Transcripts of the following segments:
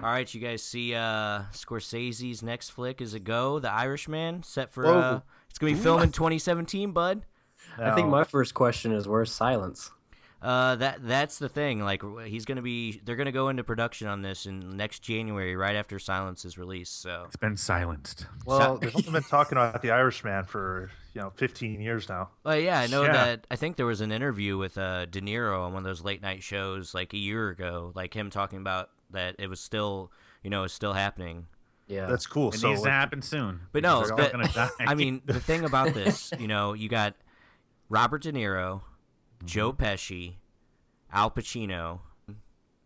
All right, you guys see Scorsese's next flick is a go, The Irishman, set for it's gonna be filmed in 2017, bud. No. I think my first question is, where's Silence? That's the thing. Like they're gonna go into production on this in next January, right after Silence is released. So It's been silenced. Well, they've only been talking about The Irishman for 15 years now. Well, yeah, I know Yeah. that. I think there was an interview with De Niro on one of those late night shows like a year ago, like him talking about that it was still, it's still happening. Yeah, That's cool. It So needs to happen soon. But no, because they're all gonna die. I mean, the thing about this, you got Robert De Niro, Joe Pesci, Al Pacino.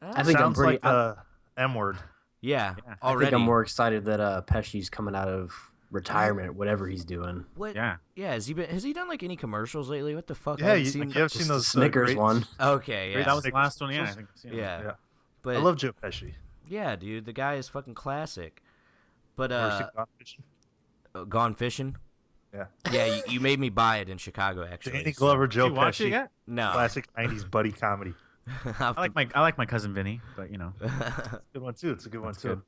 I think I'm sounds pretty. like the M word. Yeah, I already. think I'm more excited that Pesci's coming out of retirement, whatever he's doing. What? Yeah. Yeah. Has he done like any commercials lately? What the fuck? I Yeah, haven't you have seen those Snickers great- one. Okay, yeah. That was the last one. Yeah, I think. yeah. Yeah. But I love Joe Pesci. yeah, dude, the guy is fucking classic. But Ever seen Gone Fishing? Gone Fishing. Yeah. Yeah, you made me buy it in Chicago, actually. Danny so- Glover, Joe Did you watch Pesci. it yet? No. Classic 90s buddy comedy. I like my cousin Vinny, but Good one too. It's a good one too. good.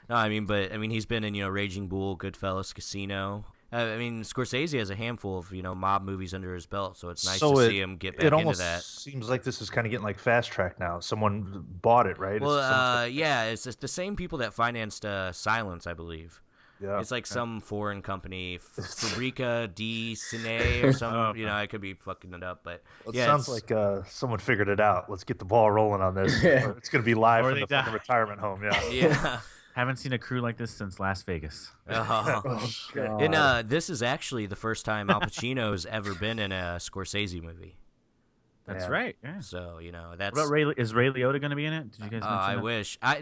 No, I mean, he's been in Raging Bull, Goodfellas, Casino. I mean, Scorsese has a handful of mob movies under his belt, so it's nice to see him get back it into almost that. seems like this is kind of getting like fast track now. Someone bought it, right? Well, yeah, it's the same people that financed Silence, I believe. Yeah. It's like some foreign company, Fabrica di Cine or something. I could be fucking it up, but It yeah, sounds like someone figured it out. Let's get the ball rolling on this. It's going to be live Or from they the fucking die. retirement home. Yeah. yeah. Haven't seen a crew like this since Las Vegas. Oh, God. And this is actually the first time Al Pacino's ever been in a Scorsese movie. That's Yeah. right. Yeah. So that's. What about is Ray Liotta going to be in it? Did you guys mention I that? wish. I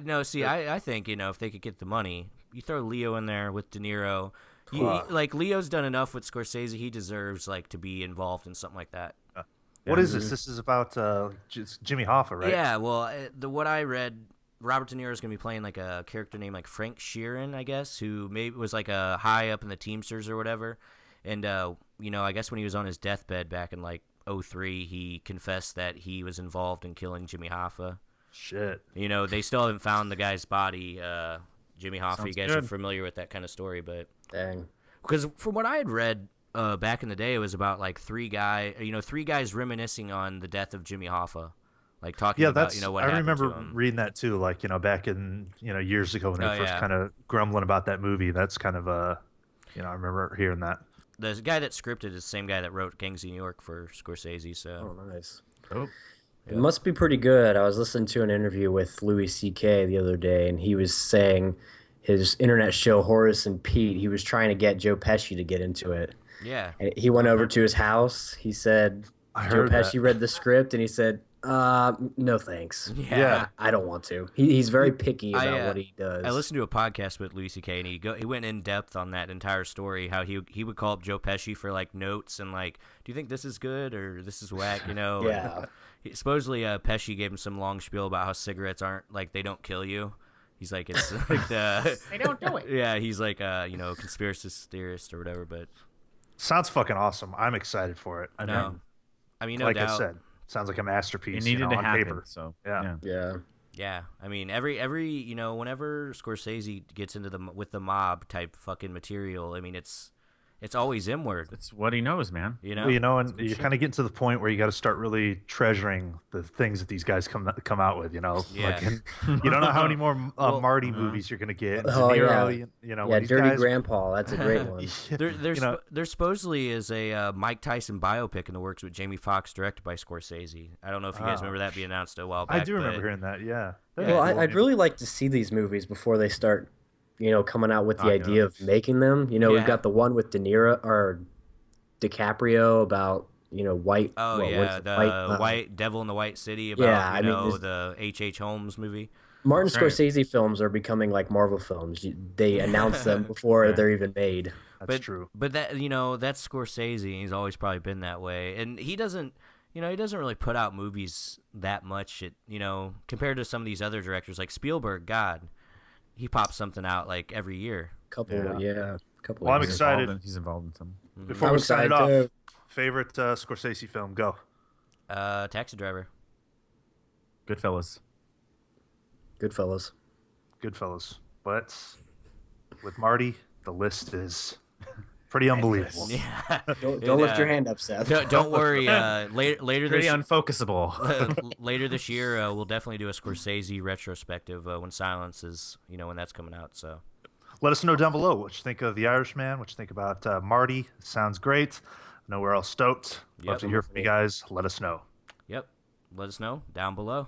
think if they could get the money, you throw Leo in there with De Niro. Like Leo's done enough with Scorsese. He deserves to be involved in something like that. What is this? This is about Jimmy Hoffa, right? Yeah. Well, what I read, Robert De Niro is going to be playing like a character named like Frank Sheeran, I guess, who maybe was like a high up in the Teamsters or whatever. And I guess when he was on his deathbed back in like 2003, he confessed that he was involved in killing Jimmy Hoffa. Shit. They still haven't found the guy's body, Jimmy Hoffa. Sounds You guys good. are familiar with that kind of story, but Dang. because from what I had read back in the day, it was about like three guys reminiscing on the death of Jimmy Hoffa, like talking Yeah, about that's. what I happened remember to him. reading that too. Like back in years ago when they Oh, first yeah. kind of grumbling about that movie. That's kind of I remember hearing that. The guy that scripted is the same guy that wrote Gangs of New York for Scorsese. So Oh, nice. Oh. It must be pretty good. I was listening to an interview with Louis C.K. the other day, and he was saying his internet show, Horace and Pete, he was trying to get Joe Pesci to get into it. yeah, And he went over to his house. He said, I Joe heard that. Pesci read the script, and he said, no thanks. yeah. I don't want to. He's very picky about I, what he does. I listened to a podcast with Louis C.K. and he went in depth on that entire story. How he would call up Joe Pesci for like notes and like, do you think this is good or this is whack? Yeah. Supposedly, Pesci gave him some long spiel about how cigarettes aren't they don't kill you. He's like it's like They don't do it. yeah. He's like conspiracy theorist or whatever. But Sounds fucking awesome. I'm excited for it. no, I mean no like doubt. I said, sounds like a masterpiece. It needed to on happen. paper. So Yeah. Yeah. Yeah, I mean every whenever Scorsese gets into with the mob type fucking material, I mean it's always inward. It's what he knows, man. Well, and you're kind of getting to the point where you got to start really treasuring the things that these guys come out with. Yeah. Like, you don't know how many more Marty movies you're gonna get. Oh, De yeah. Niro, Yeah, when these Dirty guys- Grandpa. That's a great one. There supposedly is a Mike Tyson biopic in the works with Jamie Foxx, directed by Scorsese. I don't know if you guys remember that being announced a while back. I do remember but- hearing that. Yeah. Well, I'd really like to see these movies before they start, coming out with the idea of making them. Yeah. We've got the one with De Niro or DiCaprio about, white. Oh what yeah, was it? the White Devil in the White City about Yeah, the H.H. Holmes movie. Martin That's right. Scorsese films are becoming like Marvel films. They announce them before they're even made. That's true. But that that's Scorsese. And he's always probably been that way, and he doesn't really put out movies that much. Compared to some of these other directors like Spielberg, God, he pops something out like every year. Couple Yeah. of Well, I'm years. excited. He's involved in some. Before I'm we sign it excited off, favorite Scorsese film? Go. Taxi Driver. Goodfellas. Goodfellas. Goodfellas. But with Marty, the list is pretty unbelievable. Yeah. Don't lift your hand up, Seth. Don't worry. Later Pretty this unfocusable. later this year, we'll definitely do a Scorsese retrospective when Silence is, when that's coming out. So Let us know down below what you think of The Irishman, what you think about Marty. Sounds great. I know we're all stoked. Love Yep. to hear from you guys. Let us know. yep, let us know down below.